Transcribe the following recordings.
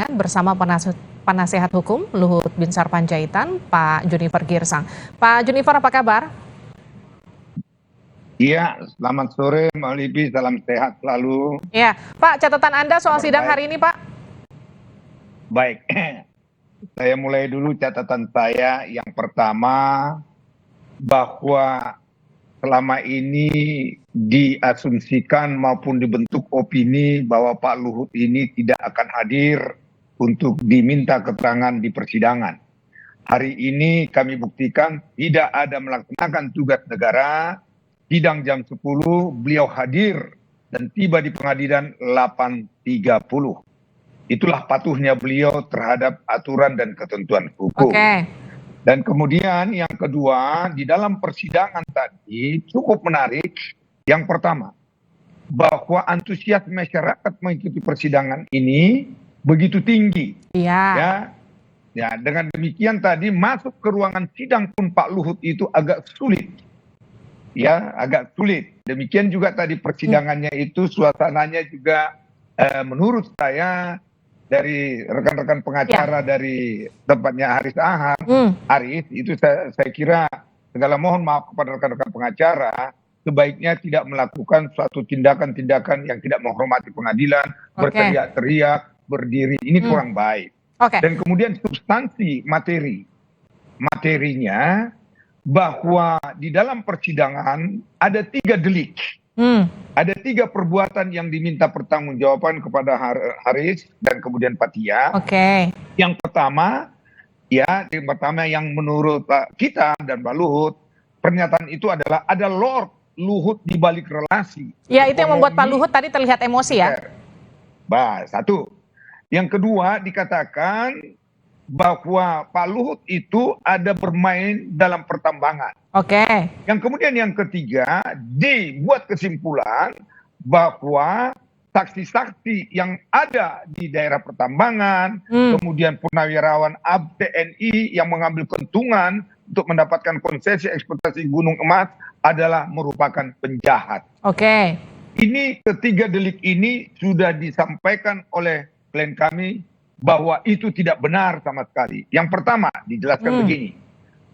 persidangan bersama penasehat hukum Luhut Binsar Panjaitan, Pak Junifer Girsang. Pak Junifer, apa kabar? Iya, selamat sore Mbak Livi, salam sehat selalu. Ya, Pak, catatan Anda soal sidang hari ini, Pak? Baik, saya mulai dulu catatan saya. Yang pertama, bahwa selama ini diasumsikan maupun dibentuk opini bahwa Pak Luhut ini tidak akan hadir untuk diminta keterangan di persidangan. Hari ini kami buktikan tidak ada melaksanakan tugas negara. Sidang jam 10, beliau hadir dan tiba di pengadilan 8.30. Itulah patuhnya beliau terhadap aturan dan ketentuan hukum. Oke. Dan kemudian yang kedua, di dalam persidangan tadi cukup menarik. Yang pertama, bahwa antusias masyarakat mengikuti persidangan ini begitu tinggi. Iya. Ya, dengan demikian tadi masuk ke ruangan sidang pun Pak Luhut itu agak sulit. Ya, agak sulit. Demikian juga tadi persidangannya itu suasananya juga menurut saya dari rekan-rekan pengacara dari tempatnya Haris Aham, Haris itu saya kira segala mohon maaf kepada rekan-rekan pengacara, sebaiknya tidak melakukan suatu tindakan-tindakan yang tidak menghormati pengadilan, berteriak-teriak, berdiri, ini kurang baik. Dan kemudian substansi materinya bahwa di dalam persidangan ada 3 delik. Ada 3 perbuatan yang diminta pertanggungjawaban kepada Haris dan kemudian Fathia. Yang pertama, yang menurut kita dan Pak Luhut, pernyataan itu adalah ada Lord Luhut di balik relasi. Ya, itu yang membuat Pak Luhut tadi terlihat emosi ya. Satu. Yang kedua dikatakan bahwa Pak Luhut itu ada bermain dalam pertambangan. Yang kemudian yang ketiga dibuat kesimpulan bahwa saksi-saksi yang ada di daerah pertambangan, kemudian purnawirawan TNI yang mengambil keuntungan untuk mendapatkan konsesi eksploitasi gunung emas adalah merupakan penjahat. Ini ketiga delik ini sudah disampaikan oleh klien kami bahwa itu tidak benar sama sekali. Yang pertama dijelaskan begini,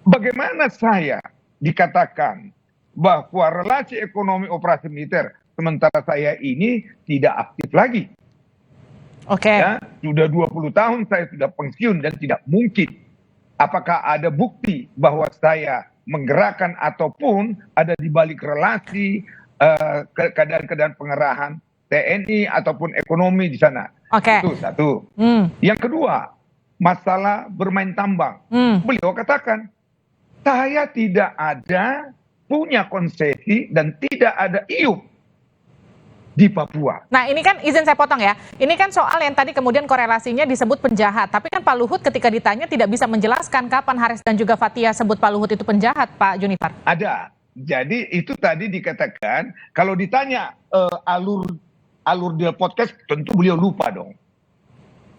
bagaimana saya dikatakan bahwa relasi ekonomi operasi militer sementara saya ini tidak aktif lagi. Ya, sudah 20 tahun saya sudah pensiun dan tidak mungkin. Apakah ada bukti bahwa saya menggerakkan ataupun ada di balik relasi keadaan-keadaan pengerahan TNI ataupun ekonomi di sana? Itu satu. Yang kedua, masalah bermain tambang. Beliau katakan, saya tidak ada punya konsesi dan tidak ada iup di Papua. Nah, ini kan izin saya potong ya. Ini kan soal yang tadi kemudian korelasinya disebut penjahat. Tapi kan Pak Luhut ketika ditanya tidak bisa menjelaskan kapan Haris dan juga Fathia sebut Pak Luhut itu penjahat, Pak Junifer. Ada. Jadi itu tadi dikatakan, kalau ditanya alur dia podcast, tentu beliau lupa dong.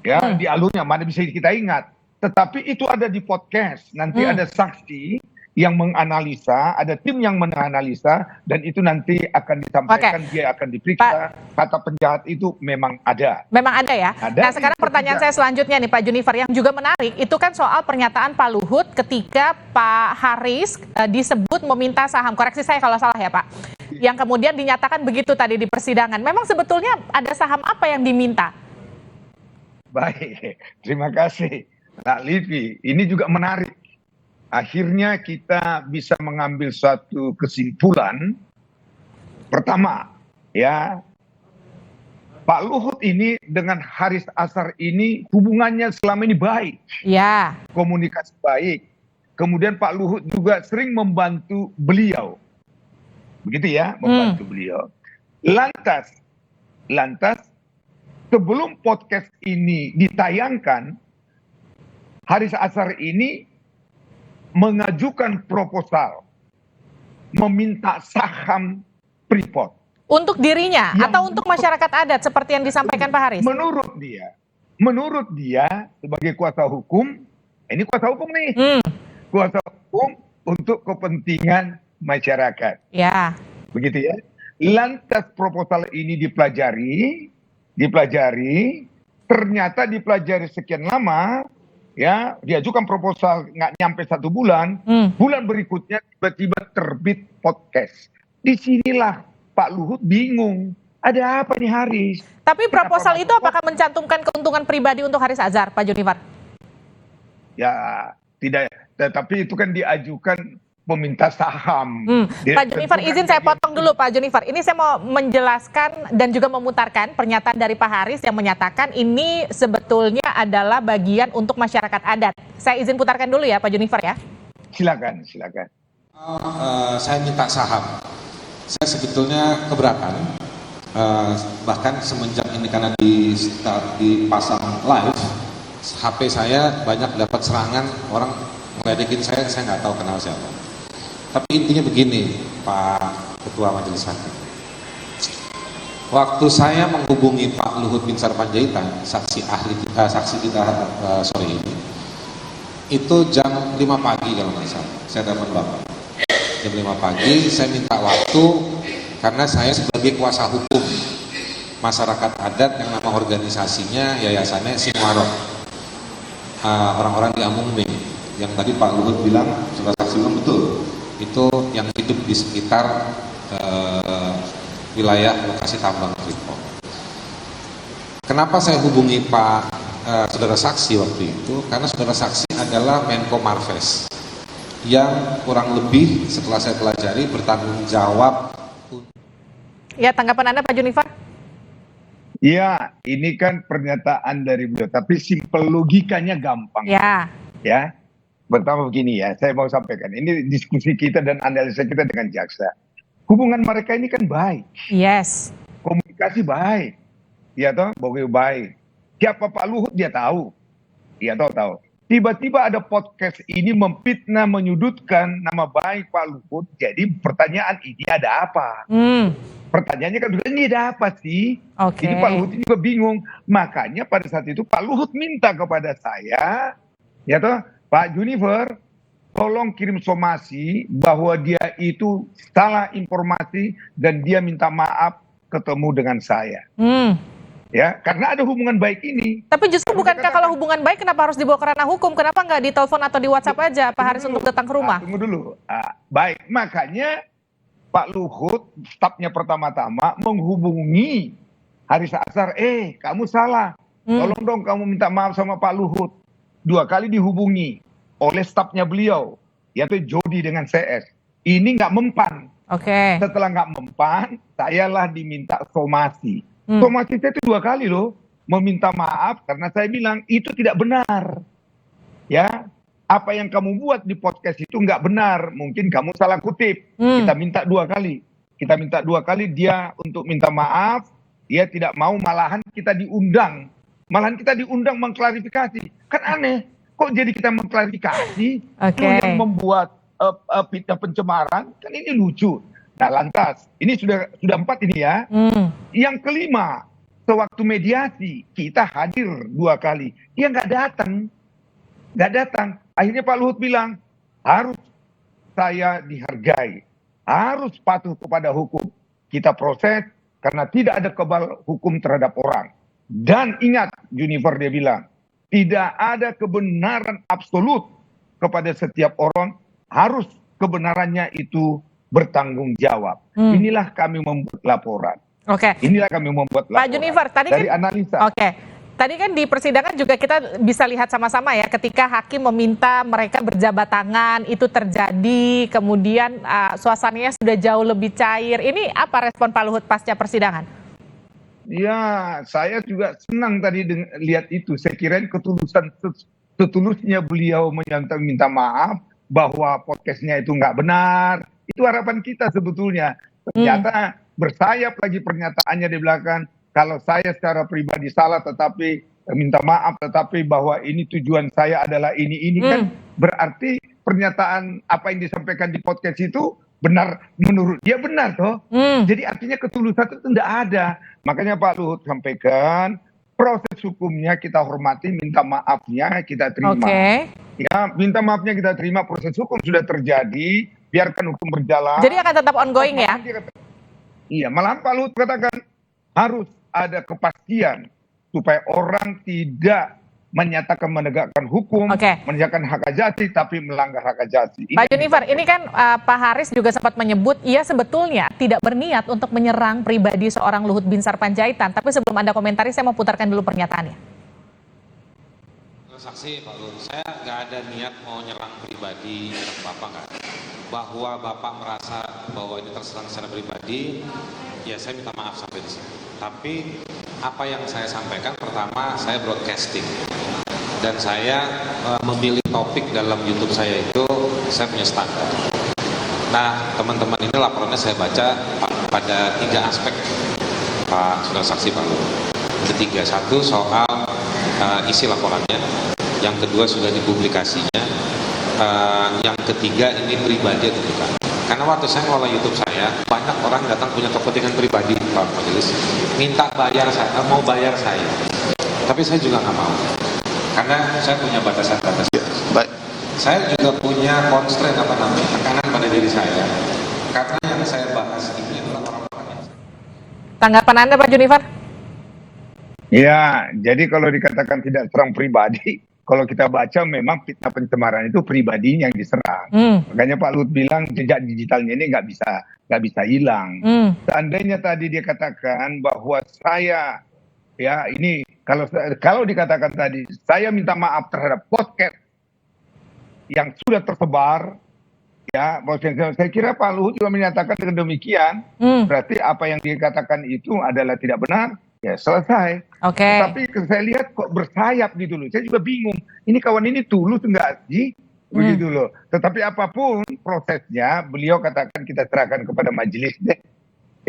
Ya, di alurnya mana bisa kita ingat. Tetapi itu ada di podcast. Nanti ada saksi yang menganalisa, ada tim yang menganalisa, dan itu nanti akan disampaikan, dia akan diperiksa. Kata penjahat itu memang ada. Memang ada ya? Ada. Nah, sekarang pertanyaan saya selanjutnya nih Pak Junifer, yang juga menarik, itu kan soal pernyataan Pak Luhut ketika Pak Haris disebut meminta saham. Koreksi saya kalau salah ya Pak. Yang kemudian dinyatakan begitu tadi di persidangan. Memang sebetulnya ada saham apa yang diminta? Baik, terima kasih Mbak Livi. Ini juga menarik. Akhirnya kita bisa mengambil suatu kesimpulan. Pertama, ya, Pak Luhut ini dengan Haris Azhar ini hubungannya selama ini baik. Ya. Komunikasi baik. Kemudian Pak Luhut juga sering membantu beliau. Begitu ya, membantu beliau. Lantas sebelum podcast ini ditayangkan, Haris Azhar ini mengajukan proposal meminta saham Freeport. Untuk dirinya atau untuk masyarakat adat seperti yang disampaikan Pak Haris? Menurut dia sebagai kuasa hukum, ini kuasa hukum nih, kuasa hukum untuk kepentingan masyarakat. Ya. Begitu ya. Lantas proposal ini dipelajari, ternyata dipelajari sekian lama, ya diajukan proposal nggak nyampe 1 bulan, bulan berikutnya tiba-tiba terbit podcast. Disinilah Pak Luhut bingung, ada apa nih Haris? Tapi proposal itu apakah mencantumkan keuntungan pribadi untuk Haris Azhar, Pak Junifer? Ya tidak, tetapi itu kan diajukan peminta saham. Pak Junifer, izin saya potong dulu Pak Junifer. Ini saya mau menjelaskan dan juga memutarkan pernyataan dari Pak Haris yang menyatakan ini sebetulnya adalah bagian untuk masyarakat adat. Saya izin putarkan dulu ya Pak Junifer ya. Silakan. Saya minta saham. Saya sebetulnya keberatan. Bahkan semenjak ini karena dipasang live, HP saya banyak dapat serangan orang ngeledekin saya nggak tahu kenal siapa. Tapi intinya begini, Pak Ketua Majelis Hakim. Waktu saya menghubungi Pak Luhut Binsar Panjaitan, saksi kita sore ini, itu jam 5 pagi kalau nggak salah. Saya telepon Bapak. Jam 5 pagi, saya minta waktu karena saya sebagai kuasa hukum masyarakat adat yang nama organisasinya yayasannya Sinwarok, orang-orang di Amungme, yang tadi Pak Luhut bilang, saudara saksi bilang betul, itu yang hidup di sekitar wilayah lokasi tambang Freeport. Kenapa saya hubungi Pak saudara saksi waktu itu? Karena saudara saksi adalah Menko Marves yang kurang lebih setelah saya pelajari bertanggung jawab. Ya, tanggapan Anda Pak Junifer? Ya, ini kan pernyataan dari beliau, tapi simpel logikanya gampang. Ya. Pertama begini ya, saya mau sampaikan. Ini diskusi kita dan analisa kita dengan jaksa. Hubungan mereka ini kan baik. Yes. Komunikasi baik. Ya toh, baik. Siapa Pak Luhut dia tahu. Dia tahu. Tiba-tiba ada podcast ini memfitnah, menyudutkan nama baik Pak Luhut. Jadi pertanyaan ini ada apa? Pertanyaannya kan ini ada apa sih? Ini Pak Luhut ini juga bingung. Makanya pada saat itu Pak Luhut minta kepada saya, ya toh, Pak Junifer, tolong kirim somasi bahwa dia itu salah informasi dan dia minta maaf ketemu dengan saya. Ya, karena ada hubungan baik ini. Tapi justru bukankah kalau hubungan baik kenapa harus dibawa ke ranah hukum? Kenapa nggak ditelepon atau di WhatsApp aja Pak Haris untuk datang ke rumah? Tunggu dulu. Baik, makanya Pak Luhut stafnya pertama-tama menghubungi Haris Azhar, kamu salah. Tolong dong kamu minta maaf sama Pak Luhut. 2 kali dihubungi oleh stafnya beliau, yaitu Jody dengan CS. Ini nggak mempan. Setelah nggak mempan, sayalah diminta somasi. Somasi saya itu 2 kali loh, meminta maaf karena saya bilang itu tidak benar. Ya, apa yang kamu buat di podcast itu nggak benar, mungkin kamu salah kutip. Kita minta 2 kali. Kita minta 2 kali dia untuk minta maaf, dia tidak mau, malahan kita diundang. Malahan kita diundang mengklarifikasi. Kan aneh, kok jadi kita mengklarifikasi? Yang membuat fitnah pencemaran, kan ini lucu. Nah lantas, ini sudah 4 ini ya. Yang kelima, sewaktu mediasi, kita hadir 2 kali. Dia nggak datang. Akhirnya Pak Luhut bilang, harus saya dihargai. Harus patuh kepada hukum. Kita proses karena tidak ada kebal hukum terhadap orang. Dan ingat, Junifer dia bilang, tidak ada kebenaran absolut kepada setiap orang, harus kebenarannya itu bertanggung jawab. Inilah kami membuat laporan. Inilah kami membuat laporan. Pak Junifer, tadi dari kan analisa. Tadi kan di persidangan juga kita bisa lihat sama-sama ya, ketika hakim meminta mereka berjabat tangan, itu terjadi, kemudian suasananya sudah jauh lebih cair. Ini apa respon Pak Luhut pasca persidangan? Ya, saya juga senang tadi lihat itu. Saya kirain setulusnya beliau minta maaf bahwa podcastnya itu nggak benar. Itu harapan kita sebetulnya. Ternyata bersayap lagi pernyataannya di belakang. Kalau saya secara pribadi salah tetapi minta maaf, tetapi bahwa ini tujuan saya adalah ini kan berarti pernyataan apa yang disampaikan di podcast itu benar, menurut dia benar toh. Jadi artinya ketulusan itu tidak ada. Makanya Pak Luhut sampaikan proses hukumnya kita hormati, minta maafnya kita terima. Ya, minta maafnya kita terima, proses hukum sudah terjadi, biarkan hukum berjalan. Jadi akan tetap ongoing ya? Iya, malahan Pak Luhut katakan harus ada kepastian supaya orang tidak menyatakan menegakkan hukum, menegakkan hak asasi, tapi melanggar hak asasi. Pak Junifer, ini kan Pak Haris juga sempat menyebut ia sebetulnya tidak berniat untuk menyerang pribadi seorang Luhut Binsar Panjaitan. Tapi sebelum Anda komentari, saya mau putarkan dulu pernyataannya. Saksi Pak Luhut, saya nggak ada niat mau nyerang pribadi, nyerang Bapak nggak. Bahwa Bapak merasa bahwa ini terserang secara pribadi, ya saya minta maaf sampai di sini. Tapi apa yang saya sampaikan, pertama saya broadcasting dan saya memilih topik dalam YouTube saya itu saya punya standar. Nah teman-teman ini laporannya saya baca pada 3 aspek Pak Saudara Saksi Pak Luhut. Ketiga, satu soal isi laporannya, yang kedua sudah dipublikasinya, yang ketiga ini pribadi atau bukan. Karena waktu saya ngelola YouTube saya, banyak orang datang punya kepentingan pribadi, Pak Majelis, minta bayar saya, mau bayar saya, tapi saya juga nggak mau, karena saya punya batasan-batasan. Ya, baik. Saya juga punya constraint tekanan pada diri saya, karena yang saya bahas ini adalah orang-orang yang... Tanggapan Anda Pak Junifer? Ya, jadi kalau dikatakan tidak serang pribadi, kalau kita baca memang fitnah pencemaran itu pribadinya yang diserang. Makanya Pak Luhut bilang jejak digitalnya ini nggak bisa hilang. Seandainya tadi dia katakan bahwa saya, ya ini kalau dikatakan tadi saya minta maaf terhadap podcast yang sudah tersebar, ya, saya kira Pak Luhut juga menyatakan dengan demikian. Berarti apa yang dikatakan itu adalah tidak benar. Ya selesai. Tapi saya lihat kok bersayap gitu loh. Saya juga bingung. Ini kawan ini tulus enggak sih? Begitu loh. Tetapi apapun prosesnya, beliau katakan kita serahkan kepada majelis deh.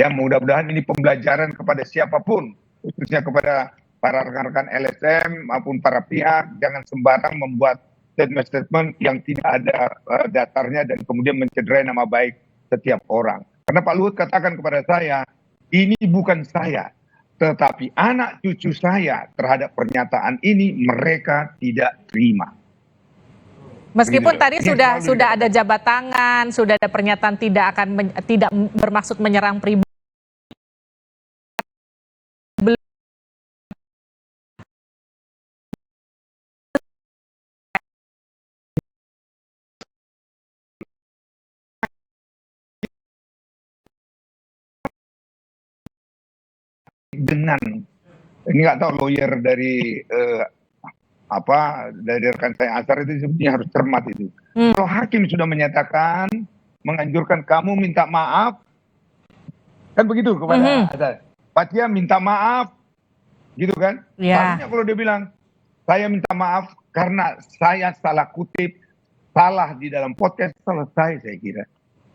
Ya mudah-mudahan ini pembelajaran kepada siapapun, khususnya kepada para rekan-rekan LSM maupun para pihak. Jangan sembarang membuat statement-statement yang tidak ada dasarnya dan kemudian mencederai nama baik setiap orang. Karena Pak Luhut katakan kepada saya, ini bukan saya, tetapi anak cucu saya terhadap pernyataan ini mereka tidak terima. Meskipun tadi sudah ada jabat tangan, sudah ada pernyataan tidak bermaksud menyerang pribadi. Dengan ini nggak tahu lawyer dari dari rekan saya Azhar itu sebenarnya harus cermat itu. Kalau hakim sudah menyatakan menganjurkan kamu minta maaf, kan begitu kepada Azhar. Fathia minta maaf, gitu kan? Seharusnya kalau dia bilang saya minta maaf karena saya salah kutip, salah di dalam podcast, selesai saya kira.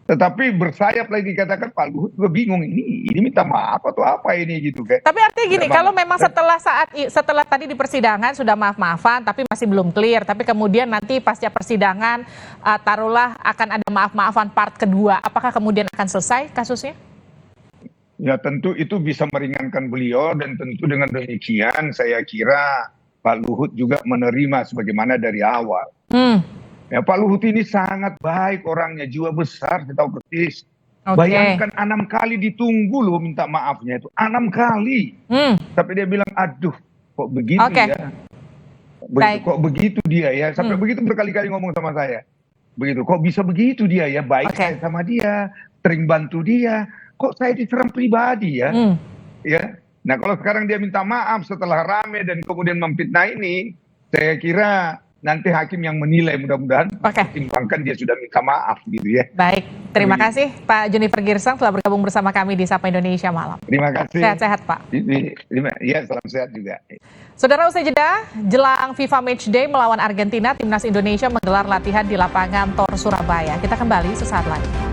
Tetapi bersayap lagi dikatakan Pak Luhut juga bingung ini minta maaf atau apa ini gitu kan. Tapi artinya gini, kalau memang setelah tadi di persidangan sudah maaf-maafan tapi masih belum clear, tapi kemudian nanti pasca persidangan taruhlah akan ada maaf-maafan part kedua, apakah kemudian akan selesai kasusnya? Ya tentu itu bisa meringankan beliau dan tentu dengan demikian saya kira Pak Luhut juga menerima sebagaimana dari awal. Ya, Pak Luhut ini sangat baik orangnya, jiwa besar, saya tahu persis. Bayangkan 6 kali ditunggu loh minta maafnya itu, 6 kali. Tapi dia bilang, aduh kok begitu ya. Kok begitu dia ya, sampai begitu berkali-kali ngomong sama saya. Begitu, kok bisa begitu dia ya, baik saya sama dia, sering bantu dia, kok saya diserang pribadi ya. Ya. Nah kalau sekarang dia minta maaf setelah rame dan kemudian memfitnah ini, saya kira nanti hakim yang menilai, mudah-mudahan pertimbangkan dia sudah minta maaf gitu ya. Baik, terima kasih Pak Junifer Girsang telah bergabung bersama kami di Sapa Indonesia Malam. Terima kasih. Sehat-sehat Pak. Iya, salam sehat juga. Saudara, usai jeda, jelang FIFA Matchday melawan Argentina, Timnas Indonesia menggelar latihan di lapangan Tor Surabaya. Kita kembali sesaat lagi.